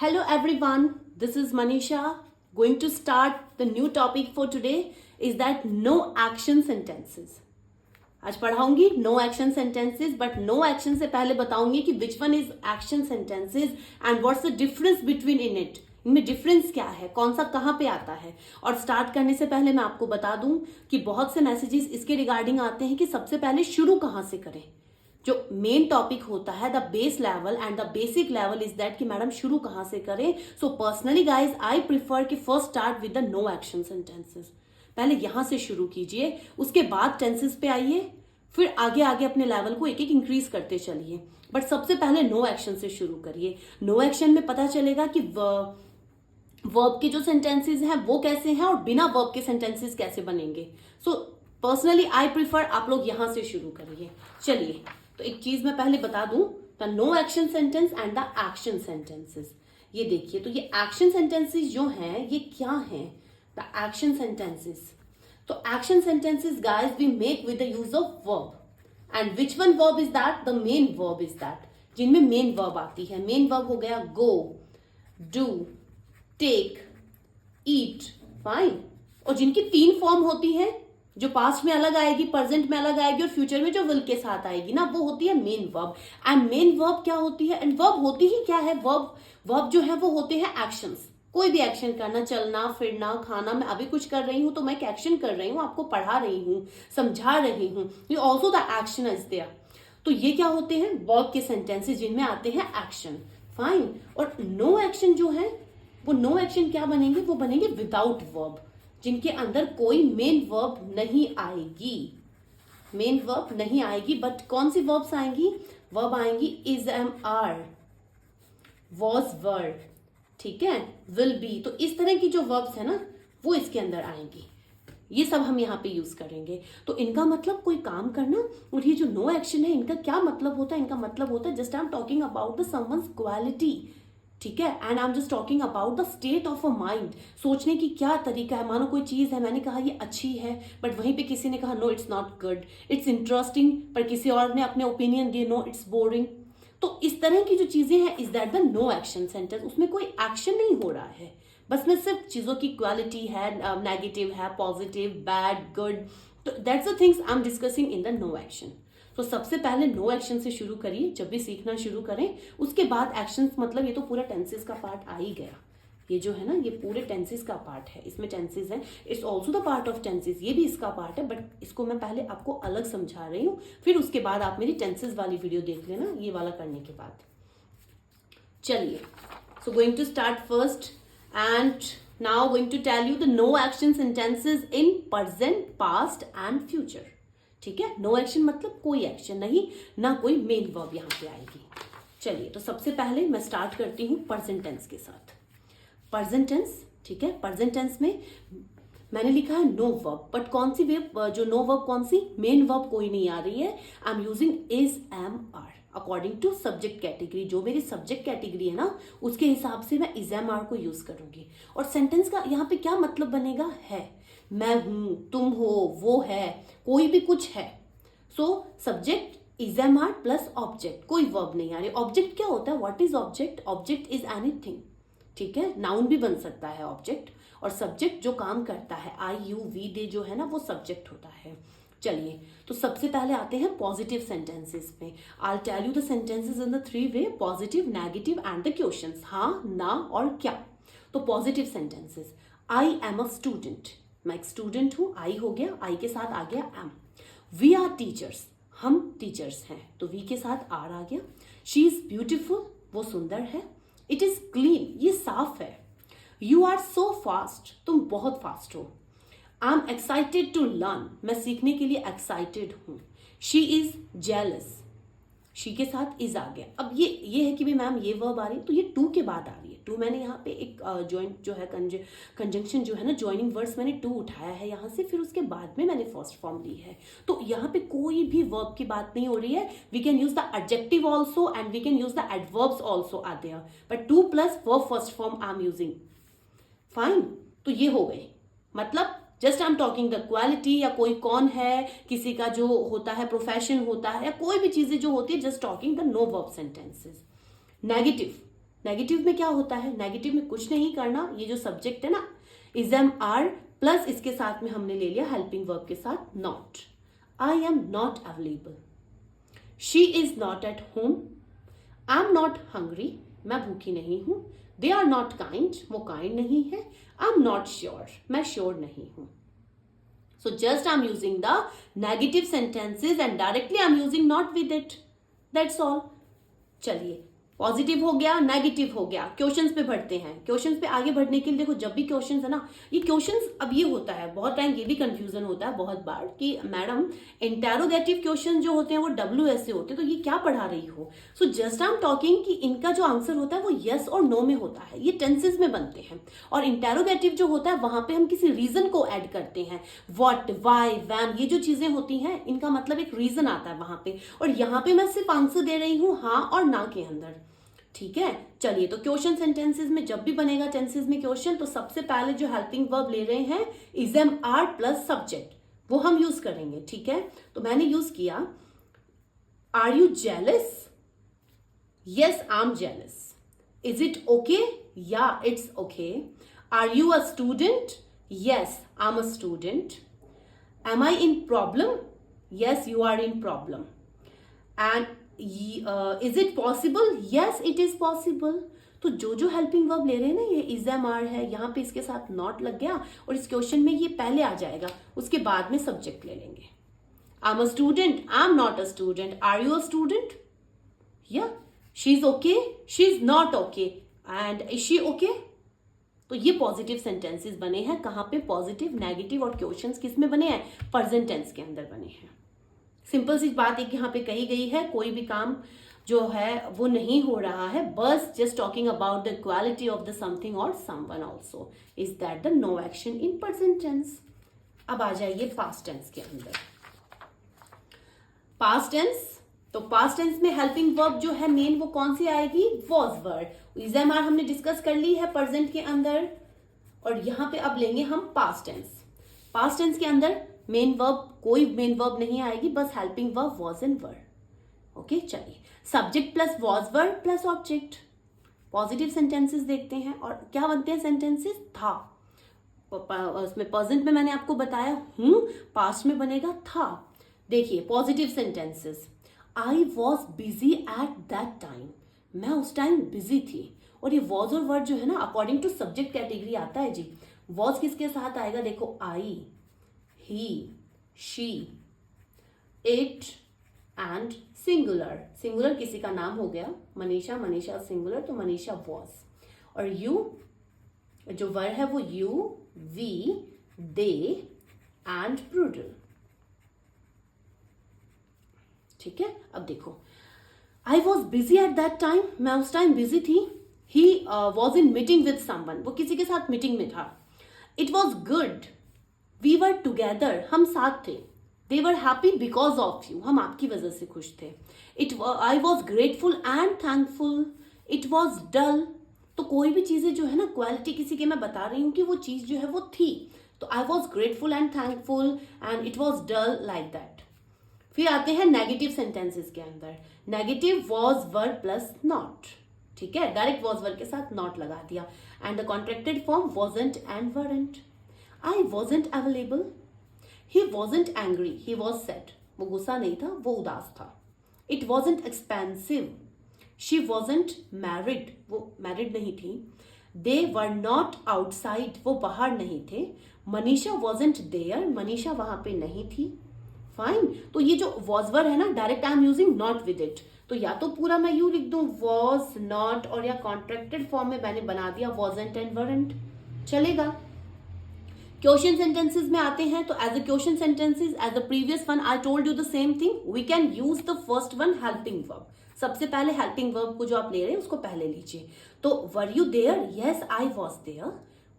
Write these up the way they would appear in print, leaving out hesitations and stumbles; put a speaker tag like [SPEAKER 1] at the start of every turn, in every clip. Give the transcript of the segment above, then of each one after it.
[SPEAKER 1] Hello everyone, this is Manisha. Going to start the new topic for today is that no action sentences. आज पढ़ाऊंगी no action sentences, but no action से पहले बताऊंगी कि which one is action sentences and what's the difference between in it. इनमें difference क्या है, कौन सा कहाँ पे आता है. और स्टार्ट करने से पहले मैं आपको बता दूं कि बहुत से मैसेजेस इसके रिगार्डिंग आते हैं कि सबसे पहले शुरू कहाँ से करें. जो मेन टॉपिक होता है the base level and the basic level is that कि मैडम शुरू कहाँ से करें. So personally guys I prefer कि first start with the no action sentences. पहले यहां से शुरू कीजिए, उसके बाद टेंसेस पे आइए, फिर आगे आगे अपने लेवल को एक एक इंक्रीज करते चलिए. बट सबसे पहले नो एक्शन से शुरू करिए. नो एक्शन में पता चलेगा कि वर्ब के जो सेंटेंसेस हैं वो कैसे हैं और बिना वर्ब के सेंटेंसेस कैसे बनेंगे. सो पर्सनली आई प्रिफर आप लोग यहां से शुरू करिए. चलिए, तो एक चीज मैं पहले बता दूं, the no action sentence and the action sentences. ये देखिए, तो ये एक्शन सेंटेंसेस जो हैं ये क्या हैं. द एक्शन सेंटेंसेस, तो action sentences guys we make with the use of verb. And which one verb is that, the main verb is that, जिनमें मेन वर्ब आती है. मेन वर्ब हो गया go, do, take, eat, fine. और जिनकी तीन form होती है, जो पास्ट में अलग आएगी, प्रेजेंट में अलग आएगी और फ्यूचर में जो विल के साथ आएगी ना, वो होती है main verb. And main verb क्या होती है, एंड वर्ब होती ही क्या है, वर्ब जो है वो होते हैं एक्शंस. कोई भी एक्शन करना, चलना, फिरना, खाना. मैं अभी कुछ कर रही हूं तो मैं एक एक्शन कर रही हूं, आपको पढ़ा रही हूं, समझा रही हूं. ये also the action is there. तो ये क्या होते हैं, वर्ब के सेंटेंसेस जिनमें आते हैं एक्शन. फाइन. और नो एक्शन जो है वो नो एक्शन क्या बनेंगे, वो बनेंगे विदाउट वर्ब, जिनके अंदर कोई मेन वर्ब नहीं आएगी. मेन वर्ब नहीं आएगी, बट कौन सी वर्ब्स आएंगी, वर्ब आएंगी इज, एम, आर, वॉज, वर, ठीक है, विल बी. तो इस तरह की जो वर्ब्स है ना वो इसके अंदर आएंगी. ये सब हम यहाँ पे यूज करेंगे. तो इनका मतलब कोई काम करना. और ये जो नो एक्शन है इनका क्या मतलब होता है, इनका मतलब होता है just I am talking about the someone's quality, ठीक है. And I am just talking about the state of a mind. सोचने की क्या तरीका है. मानो कोई चीज है, मैंने कहा ये अच्छी है, बट वहीं पे किसी ने कहा no it's not good, it's interesting, पर किसी और ने अपने ओपिनियन दिए, नो इट्स बोरिंग. तो इस तरह की जो चीजें हैं is that the no action sentence. उसमें कोई एक्शन नहीं हो रहा है, बस में सिर्फ चीजों की क्वालिटी है, नेगेटिव है, पॉजिटिव, बैड, गुड. तो that's the things I am discussing in the no action. तो सबसे पहले नो एक्शन से शुरू करिए जब भी सीखना शुरू करें. उसके बाद एक्शन, मतलब ये तो पूरा टेंसेस का पार्ट आ ही गया. ये जो है ना ये पूरे टेंसेस का पार्ट है, इसमें टेंसेस है, it's also the part of tenses. ये भी इसका पार्ट है, बट इसको मैं पहले आपको अलग समझा रही हूँ. फिर उसके बाद आप मेरी टेंसेस वाली वीडियो देख लेना ये वाला करने के बाद. चलिए, so going to start first and now going to tell you the no action sentences in present, past and future. ठीक है, नो एक्शन मतलब कोई एक्शन नहीं, ना कोई मेन वर्ब यहाँ पे आएगी. चलिए, तो सबसे पहले मैं स्टार्ट करती हूँ प्रेजेंट टेंस के साथ. प्रेजेंट टेंस, ठीक है. प्रेजेंट टेंस में मैंने लिखा है नो वर्ब, बट कौन सी वर्ब, जो नो वर्ब कौन सी, मेन वर्ब कोई नहीं आ रही है. I am using is, am, are according to subject category. जो मेरी सब्जेक्ट कैटेगरी है ना उसके हिसाब से मैं इज, एम, आर को यूज करूंगी. और सेंटेंस का यहाँ पे क्या मतलब बनेगा, है, मैं हूं, तुम हो, वो है, कोई भी कुछ है. So subject is, am, are plus object, कोई वर्ब नहीं आ रही. ऑब्जेक्ट क्या होता है, what is object, object is anything, ठीक है. नाउन भी बन सकता है ऑब्जेक्ट. और सब्जेक्ट जो काम करता है, आई, यू, वी, दे जो है ना वो सब्जेक्ट होता है. चलिए, तो सबसे पहले आते हैं पॉजिटिव सेंटेंसेस में. I tell you the sentences in the three way, positive, negative and the questions. हाँ, ना और क्या. तो positive sentences, I am a student, मैं एक स्टूडेंट हूं, आई हो गया, आई के साथ आ गया एम. वी आर टीचर्स, हम टीचर्स हैं, तो वी के साथ आर आ गया. शी इज ब्यूटिफुल, वो सुंदर है. इट इज क्लीन, ये साफ है. यू आर सो फास्ट, तुम बहुत फास्ट हो. I am excited to learn, मैं सीखने के लिए एक्साइटेड हूं. शी इज जेलस, शी के साथ इज आ गया. अब ये है कि भी मैम ये वर्ब आ रही है, तो ये टू के बाद आ रही है. टू मैंने यहाँ पे एक जॉइंट जो है कंजंक्शन जो है ना, ज्वाइनिंग वर्ड्स मैंने टू उठाया है यहाँ से, फिर उसके बाद में मैंने फर्स्ट फॉर्म ली है. तो यहाँ पे कोई भी वर्ब की बात नहीं हो रही है. We can use the adjective also and we can use the adverbs also are there, but to plus verb first form I am using. Fine. तो ये हो गई, मतलब just I am talking the quality, या कोई कौन है, किसी का जो होता है प्रोफेशन होता है, या कोई भी चीजें जो होती है, just talking the no verb sentences. Negative, negative में क्या होता है, नेगेटिव में कुछ नहीं करना, ये जो सब्जेक्ट है ना इज एम आर प्लस इसके साथ में हमने ले लिया हेल्पिंग वर्ब के साथ not. I am not available. She is not at home. I am not hungry, मैं भूखी नहीं हूं. दे आर नॉट काइंड, वो काइंड नहीं है. आई एम नॉट श्योर, मैं श्योर नहीं हूं. So just I'm using the negative sentences and directly I'm using not with it. That's all. चलिए, पॉजिटिव हो गया, नेगेटिव हो गया. क्वेश्चंस पे बढ़ते हैं. क्वेश्चंस पे आगे बढ़ने के लिए देखो, जब भी क्वेश्चंस है ना, ये क्वेश्चंस अब ये होता है बहुत टाइम, ये भी कंफ्यूजन होता है बहुत बार कि मैडम इंटेरोगेटिव क्वेश्चन जो होते हैं वो WS से होते हैं, तो ये क्या पढ़ा रही हो. So just I am talking कि इनका जो आंसर होता है वो यस और नो में होता है, ये टेंसेस में बनते हैं. और इंटेरोगेटिव जो होता है वहां पे हम किसी रीजन को ऐड करते हैं. व्हाट, व्हाई, व्हेन, ये जो चीजें होती हैं इनका मतलब एक रीजन आता है वहां पे. और यहाँ पे मैं सिर्फ आंसर दे रही हूँ हाँ और ना के अंदर. ठीक है, चलिए. तो क्वेश्चन सेंटेंसेस में जब भी बनेगा टेंसेस में क्वेश्चन, तो सबसे पहले जो हेल्पिंग वर्ब ले रहे हैं is am are plus subject, वो हम यूज करेंगे. ठीक है, तो मैंने यूज किया are you jealous. Yes I am jealous. Is it okay. या it's okay. Are you a student. Yes I am a student. Am I in problem. Yes you are in problem. And is it possible. Yes it is possible. तो जो जो helping verb ले रहे हैं ना, ये is am are है, यहाँ पे इसके साथ नॉट लग गया और इस क्वेश्चन में ये पहले आ जाएगा, उसके बाद में सब्जेक्ट ले लेंगे. I am a student. I am not a student. Are you a student. या she is okay. She is not okay. And is she okay. तो ये पॉजिटिव सेंटेंसेस बने हैं. कहाँ पे पॉजिटिव, नेगेटिव और क्वेश्चंस किस में बने हैं, प्रेजेंट टेंस के अंदर बने हैं. सिंपल सी बात एक यहाँ पे कही गई है, कोई भी काम जो है वो नहीं हो रहा है, बस just talking about the quality of the something और someone also. Is that the no action in present tense. अब आ जाइए पास्ट टेंस के अंदर. पास्ट टेंस, तो पास्ट टेंस में हेल्पिंग वर्ब जो है मेन वो कौन सी आएगी, was word. Is am are हमने डिस्कस कर ली है प्रेजेंट के अंदर. और यहां पे अब लेंगे हम पास्ट टेंस. पास्ट टेंस के अंदर मेन वर्ब, कोई मेन वर्ब नहीं आएगी, बस helping verb was and were. Okay, चलिए. Subject plus was word plus object. Positive sentences देखते हैं और क्या बनते हैं सेंटेंसेस, था. उसमें प्रेजेंट में मैंने आपको बताया हूं, पास्ट में बनेगा था. देखिए positive sentences. I was busy at that time. मैं उस टाइम बिजी थी. और ये वॉज और वर्ड जो है ना अकॉर्डिंग टू सब्जेक्ट कैटेगरी आता है जी. वॉज किसके साथ आएगा, देखो आई, he, she, it and singular. Singular किसी का नाम हो गया, मनीषा, मनीषा सिंगुलर, तो मनीषा was. और you जो वर्ड है वो you, we, they and plural. ठीक है, अब देखो I was busy at that time. मैं उस टाइम बिजी थी. He was in meeting with someone. वो किसी के साथ मीटिंग में था. It was good. We were together. हम साथ थे. They were happy because of you. हम आपकी वजह से खुश थे. I was grateful and thankful. It was dull. तो कोई भी चीजें जो है ना क्वालिटी किसी के मैं बता रही हूँ कि वो चीज जो है वो थी. तो I was grateful and thankful and it was dull like that. फिर आते हैं नेगेटिव सेंटेंसेस के अंदर. Negative was word plus not. ठीक है, डायरेक्ट वॉज वर्ड के साथ नॉट लगा दिया. And the contracted form wasn't and weren't. I wasn't available. He wasn't angry. He was sad. वो गुस्सा नहीं था, वो उदास था. It wasn't expensive. She wasn't married. वो married नहीं थी. They were not outside. वो बाहर नहीं थे. Manisha wasn't there. मनीषा वहां पे नहीं थी. Fine. तो ये जो was were है ना, direct I am using not with it. तो या तो पूरा मैं यू लिख दूं was, not, और या कॉन्ट्रैक्टेड फॉर्म में मैंने बना दिया wasn't and weren't. चलेगा. क्वेश्चन सेंटेंसेस में आते हैं. तो as a question sentences as the previous one I told you the same thing. We can use the first one helping verb. सबसे पहले हेल्पिंग वर्ब को जो आप ले रहे हैं उसको पहले लीजिए. तो were you there. Yes I was there.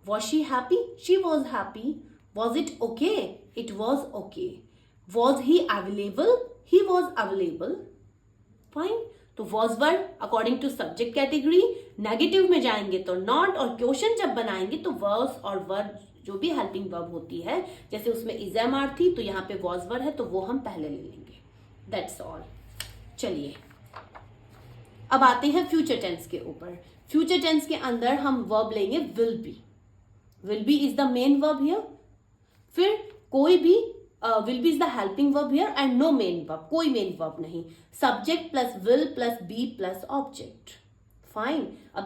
[SPEAKER 1] Was she happy. She was happy. Was it okay. It was okay. Was he available. He was available. Fine. तो was word according to subject category. Negative में जाएंगे तो not, और question जब बनाएंगे तो verbs और verb जो भी हेल्पिंग वर्ब होती है, जैसे उसमें इज एम आर थी तो यहाँ पे वॉज वर्ड है तो वो हम पहले ले लेंगे. That's all. चलिए अब आते हैं फ्यूचर टेंस के ऊपर. फ्यूचर टेंस के अंदर हम वर्ब लेंगे will be. Will be is the main verb here. फिर कोई भी will be is the helping verb here and no main verb, कोई मेन वर्ब नहीं. Subject plus will plus be plus object. Fine. अब